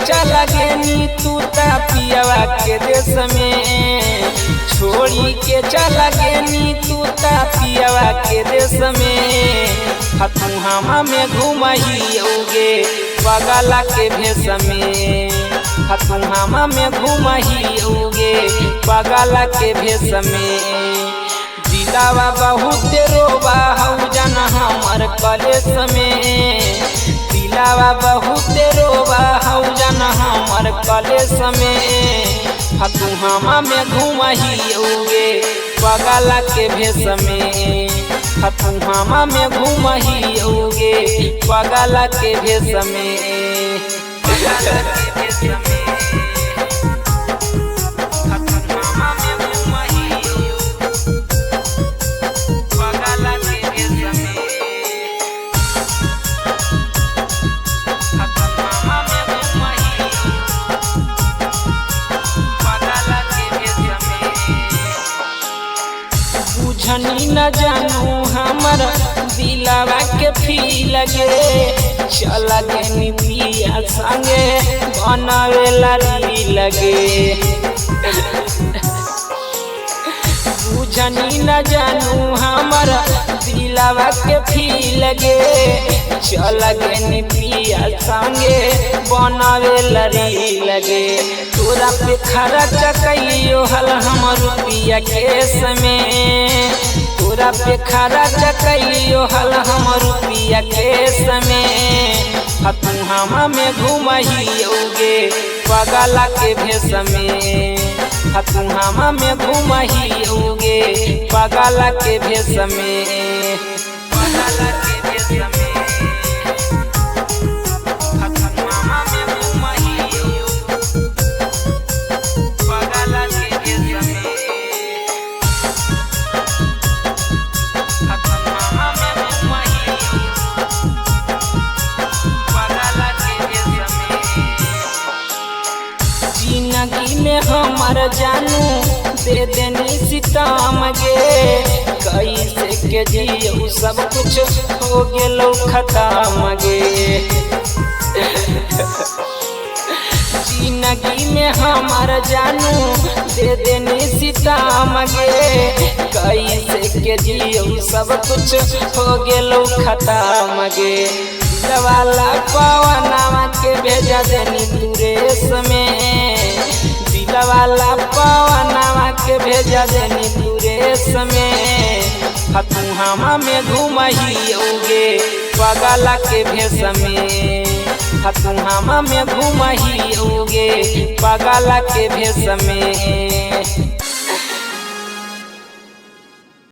चला गेनी तू ता पियावा के देश में, छोड़ी के चला गेनी तू ता पियावा के देश में। तू हमा में घुमहियोगे पगला के भेष में, तू हमा में घुमहियोगे पगला के भेष में। दिलावा बहुत रोबा हऊ जन हमर कलेश में, दिलावा बहुत रोबा हऊ जन हमर कलेश में। तू हमा में घुमहियोगे पगला के भेष में, तू हमा में घुमहियोगे पगला के भेष में। बुझनी न जानू हमर दिलावा के फील गे, चला गेनी पिया संगे बनावेला रील गे। बुझनी न जानू हमर दिलावा के फील गे, चला गेनी पिया संगे बनावेला रील गे। तोरा पे खर्च कइयो हल हम रुपया केस में, तोरा पे खर्च कइयो हल हम रुपया केस में। तू हमा में घुमहियोगे पगला के भेष में, तू हमा में घुमहियोगे पगला के भेष में, पगला के भेष में। जिंदगी में हमार जानू दे देनी सितम गे, कैसे के जियो सब कुछ हो गेलो खत्म गे। जिंदगी में हमार जानू दे देनी सितम गे, कैसे के जियो सब कुछ हो गेलो खत्म गे। दिलवाला पवनवा के भेजा देनी तुरेश में, दिलवाला पवनवा के भेजा देनी तुरेश में। तू हमा में घुमहियोगे पगला के भेष में, तू हमा में घुमहियोगे पगला के भेष में।